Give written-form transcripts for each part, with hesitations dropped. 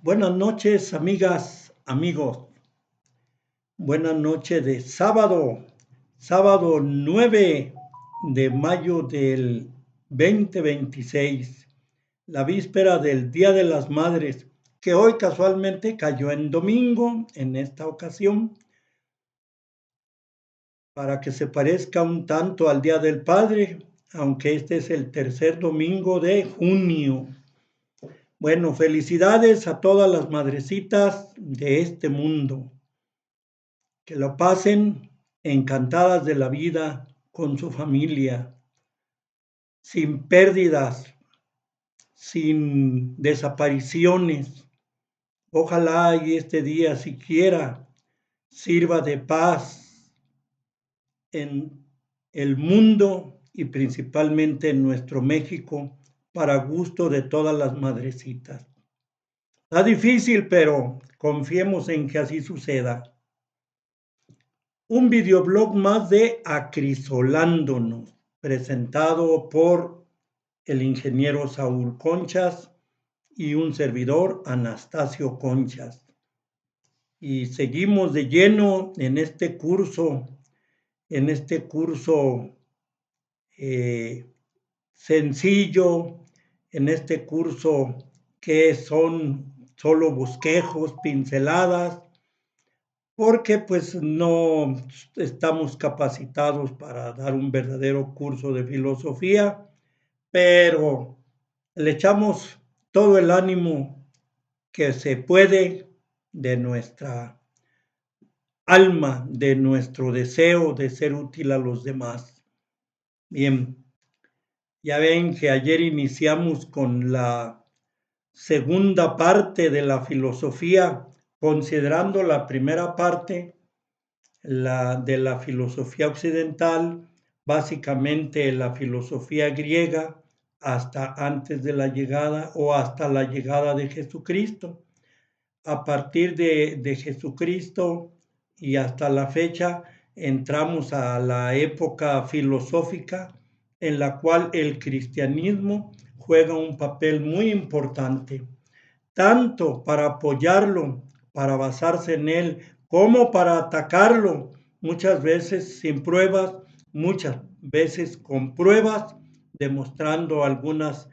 Buenas noches, amigas, amigos. Buenas noches de sábado 9 de mayo del 2026, la víspera del Día de las Madres, que hoy casualmente cayó en domingo en esta ocasión, para que se parezca un tanto al Día del Padre, aunque este es el tercer domingo de junio. Bueno, felicidades a todas las madrecitas de este mundo. Que lo pasen encantadas de la vida con su familia, sin pérdidas, sin desapariciones. Ojalá y este día siquiera sirva de paz en el mundo y principalmente en nuestro México para gusto de todas las madrecitas. Está difícil, pero confiemos en que así suceda. Un videoblog más de Acrisolándonos, presentado por el ingeniero Saúl Conchas y un servidor, Anastasio Conchas. Y seguimos de lleno en este curso sencillo, en este curso que son solo bosquejos, pinceladas, porque pues no estamos capacitados para dar un verdadero curso de filosofía, pero le echamos todo el ánimo que se puede de nuestra alma, de nuestro deseo de ser útil a los demás. Bien, ya ven que ayer iniciamos con la segunda parte de la filosofía, considerando la primera parte de la filosofía occidental, básicamente la filosofía griega, hasta antes de la llegada o hasta la llegada de Jesucristo. A partir de Jesucristo y hasta la fecha entramos a la época filosófica en la cual el cristianismo juega un papel muy importante, tanto para apoyarlo, para basarse en él, como para atacarlo, muchas veces sin pruebas, muchas veces con pruebas, demostrando algunos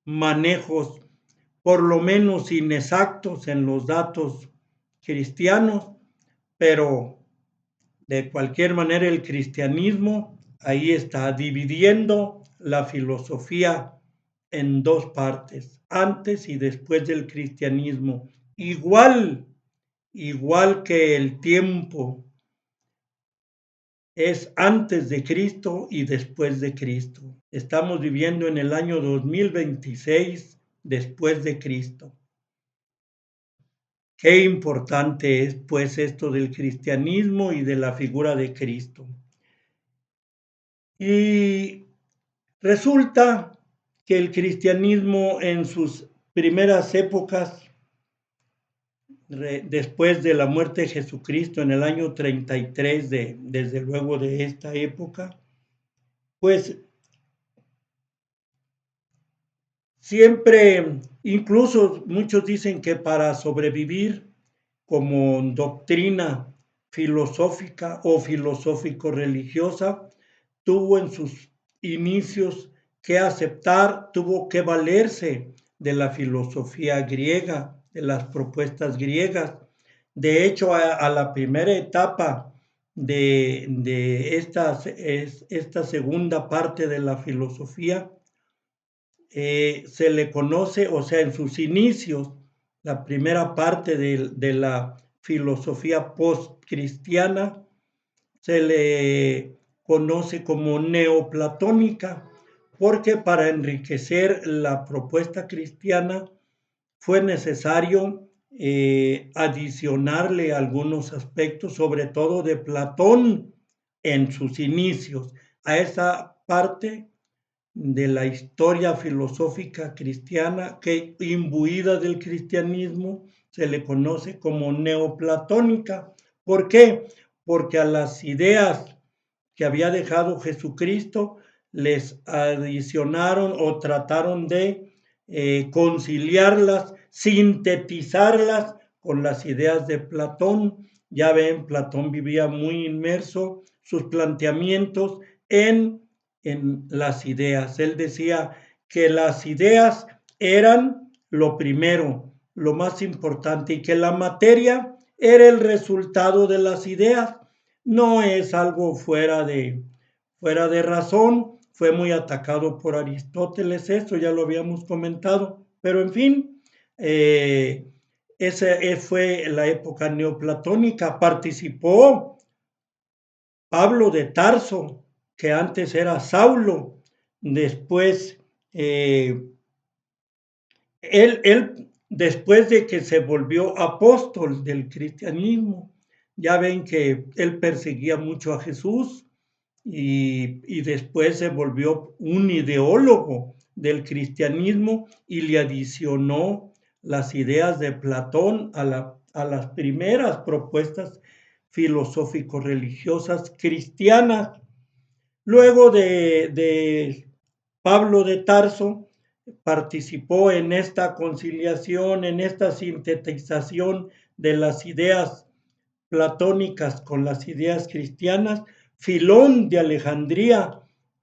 manejos por lo menos inexactos en los datos cristianos, pero de cualquier manera el cristianismo ahí está dividiendo la filosofía en dos partes, antes y después del cristianismo, igual que el tiempo es antes de Cristo y después de Cristo. Estamos viviendo en el año 2026 después de Cristo. Qué importante es pues esto del cristianismo y de la figura de Cristo. Y resulta que el cristianismo en sus primeras épocas, después de la muerte de Jesucristo en el año 33, desde luego de esta época, pues siempre, incluso muchos dicen que para sobrevivir como doctrina filosófica o filosófico-religiosa, tuvo en sus inicios que aceptar, tuvo que valerse de la filosofía griega, de las propuestas griegas. De hecho, a la primera etapa de esta segunda parte de la filosofía, se le conoce, o sea, en sus inicios, la primera parte de la filosofía post-cristiana, se le conoce como neoplatónica, porque para enriquecer la propuesta cristiana fue necesario adicionarle algunos aspectos, sobre todo de Platón en sus inicios, a esa parte de la historia filosófica cristiana que, imbuida del cristianismo, se le conoce como neoplatónica. ¿Por qué? Porque a las ideas que había dejado Jesucristo les adicionaron o trataron de conciliarlas, sintetizarlas con las ideas de Platón. Ya ven, Platón vivía muy inmerso sus planteamientos en las ideas. Él decía que las ideas eran lo primero, lo más importante, y que la materia era el resultado de las ideas. No es algo fuera de razón. Fue muy atacado por Aristóteles, eso ya lo habíamos comentado, pero en fin, esa fue la época neoplatónica. Participó Pablo de Tarso, que antes era Saulo, después, después de que se volvió apóstol del cristianismo. Ya ven que él perseguía mucho a Jesús y después se volvió un ideólogo del cristianismo y le adicionó las ideas de Platón a las primeras propuestas filosófico-religiosas cristianas. Luego de Pablo de Tarso, participó en esta conciliación, en esta sintetización de las ideas platónicas con las ideas cristianas. Filón de Alejandría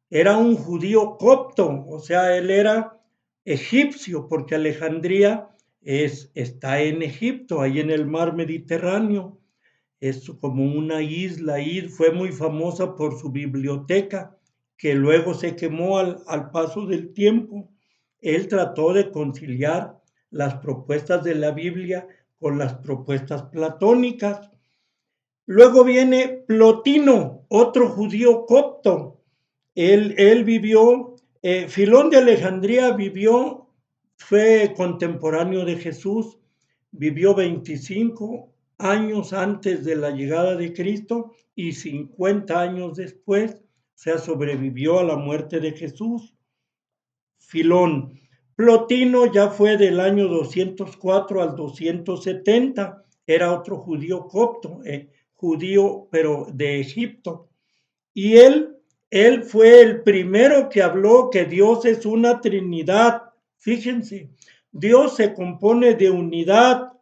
era un judío copto, o sea, él era egipcio, porque Alejandría está en Egipto, ahí en el mar Mediterráneo. Es como una isla y fue muy famosa por su biblioteca, que luego se quemó al paso del tiempo. Él trató de conciliar las propuestas de la Biblia con las propuestas platónicas. Luego viene Plotino, otro judío copto. Él vivió, Filón de Alejandría vivió, fue contemporáneo de Jesús, vivió 25 años antes de la llegada de Cristo y 50 años después, o sea, sobrevivió a la muerte de Jesús. Filón. Plotino ya fue del año 204 al 270, era otro judío copto, judío pero de Egipto. Y él fue el primero que habló que Dios es una Trinidad. Fíjense, Dios se compone de unidad,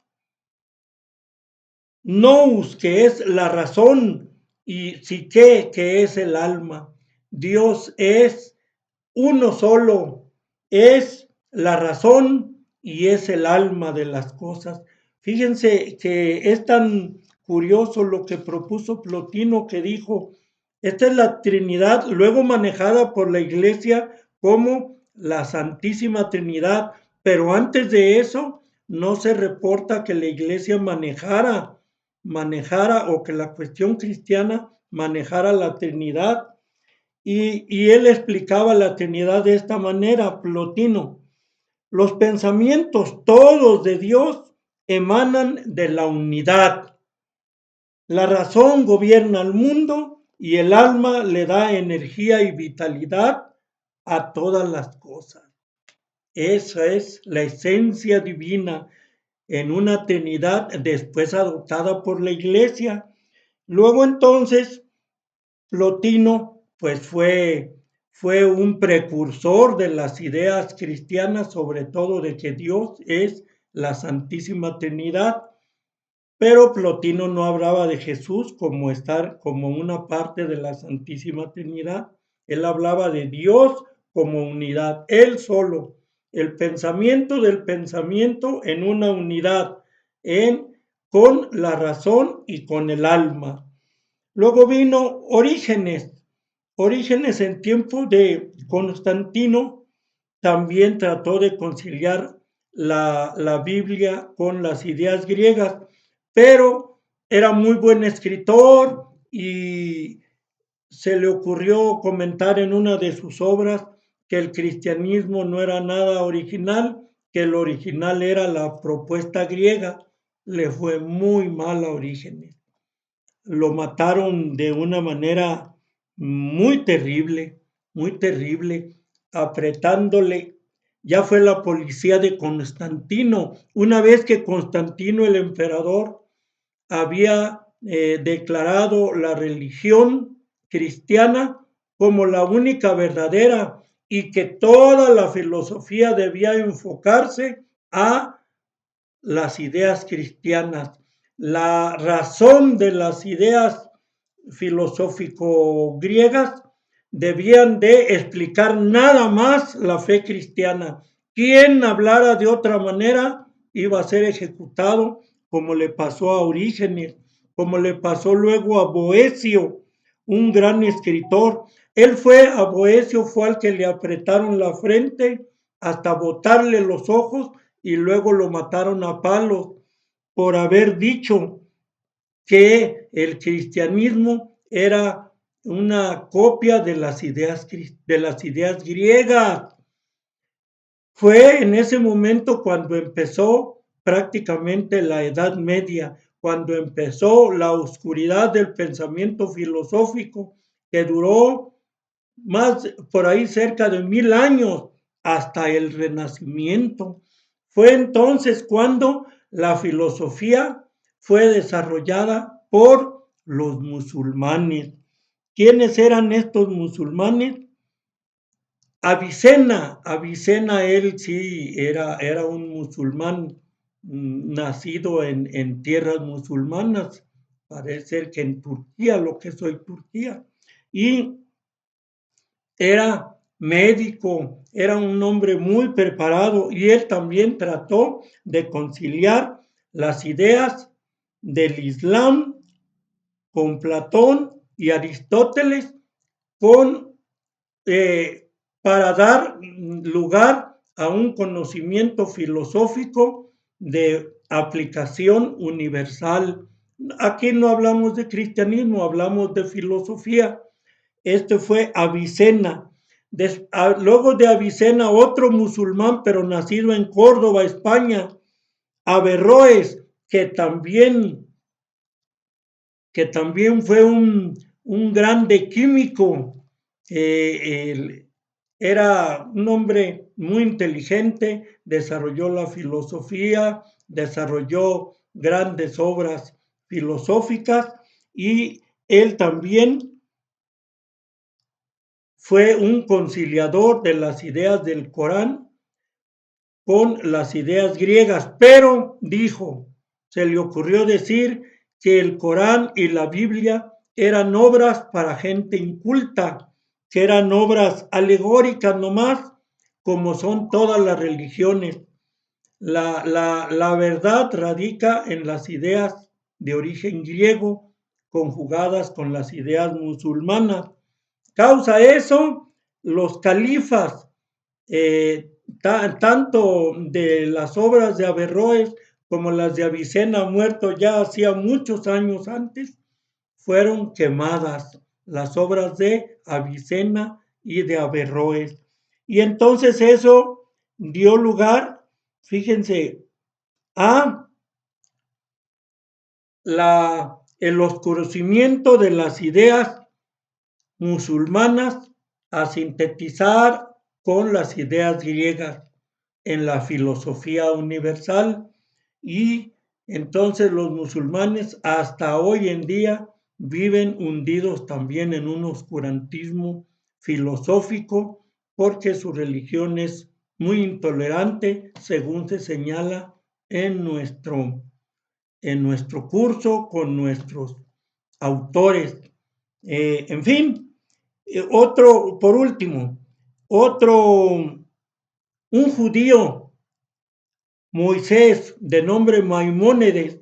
nous, que es la razón, y psique, que es el alma. Dios es uno solo, es la razón y es el alma de las cosas. Fíjense que es tan curioso lo que propuso Plotino, que dijo, esta es la Trinidad, luego manejada por la Iglesia como la Santísima Trinidad, pero antes de eso no se reporta que la Iglesia manejara o que la cuestión cristiana manejara la Trinidad. Y él explicaba la Trinidad de esta manera, Plotino. Los pensamientos todos de Dios emanan de la unidad. La razón gobierna el mundo y el alma le da energía y vitalidad a todas las cosas. Esa es la esencia divina en una Trinidad después adoptada por la Iglesia. Luego entonces, Plotino pues fue un precursor de las ideas cristianas, sobre todo de que Dios es la Santísima Trinidad. Pero Plotino no hablaba de Jesús como una parte de la Santísima Trinidad. Él hablaba de Dios como unidad, él solo, el pensamiento del pensamiento en una unidad, con la razón y con el alma. Luego vino Orígenes. Orígenes en tiempo de Constantino también trató de conciliar la Biblia con las ideas griegas, pero era muy buen escritor y se le ocurrió comentar en una de sus obras que el cristianismo no era nada original, que el original era la propuesta griega. Le fue muy mal a Orígenes. Lo mataron de una manera muy terrible, apretándole. Ya fue la policía de Constantino. Una vez que Constantino, el emperador, había declarado la religión cristiana como la única verdadera y que toda la filosofía debía enfocarse a las ideas cristianas. La razón de las ideas filosófico-griegas debían de explicar nada más la fe cristiana. Quien hablara de otra manera iba a ser ejecutado, como le pasó a Orígenes, como le pasó luego a Boecio, un gran escritor. A Boecio fue al que le apretaron la frente hasta botarle los ojos y luego lo mataron a palos por haber dicho que el cristianismo era una copia de las ideas griegas. Fue en ese momento cuando empezó prácticamente la Edad Media, cuando empezó la oscuridad del pensamiento filosófico, que duró más por ahí cerca de 1000 años hasta el Renacimiento. Fue entonces cuando la filosofía fue desarrollada por los musulmanes. ¿Quiénes eran estos musulmanes? Avicena él sí era un musulmán nacido en tierras musulmanas, parece ser que en Turquía, lo que es hoy Turquía, y era médico, era un hombre muy preparado y él también trató de conciliar las ideas del Islam con Platón y Aristóteles con, para dar lugar a un conocimiento filosófico de aplicación universal. Aquí no hablamos de cristianismo, hablamos de filosofía. Este fue Avicena. Luego de Avicena, otro musulmán, pero nacido en Córdoba, España, Averroes, que también fue un grande químico. Era un hombre muy inteligente, desarrolló la filosofía, desarrolló grandes obras filosóficas y él también fue un conciliador de las ideas del Corán con las ideas griegas, pero dijo, se le ocurrió decir que el Corán y la Biblia eran obras para gente inculta, que eran obras alegóricas nomás, como son todas las religiones. La verdad radica en las ideas de origen griego conjugadas con las ideas musulmanas. Causa eso los califas, tanto de las obras de Averroes como las de Avicena, muerto ya hacía muchos años antes, fueron quemadas las obras de Avicena y de Averroes. Y entonces eso dio lugar, fíjense, a el oscurecimiento de las ideas musulmanas, a sintetizar con las ideas griegas en la filosofía universal, y entonces los musulmanes hasta hoy en día viven hundidos también en un oscurantismo filosófico porque su religión es muy intolerante, según se señala en nuestro curso con nuestros autores. En fin, por último, un judío, Moisés, de nombre Maimónides,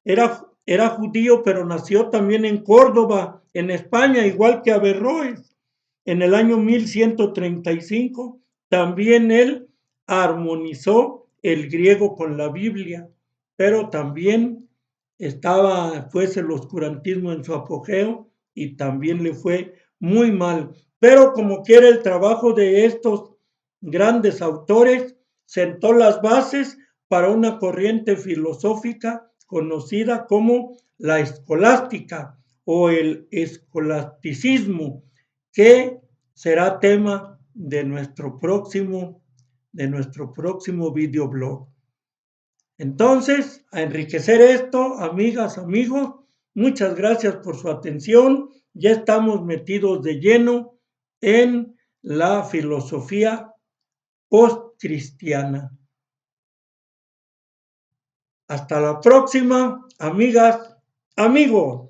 era judío, pero nació también en Córdoba, en España, igual que Averroes. En el año 1135, también él armonizó el griego con la Biblia, pero también fuese el oscurantismo en su apogeo y también le fue muy mal. Pero como quiera, el trabajo de estos grandes autores sentó las bases para una corriente filosófica conocida como la escolástica o el escolasticismo, que será tema de nuestro próximo videoblog. Entonces, a enriquecer esto, amigas, amigos, muchas gracias por su atención. Ya estamos metidos de lleno en la filosofía postcristiana. Hasta la próxima, amigas, amigos.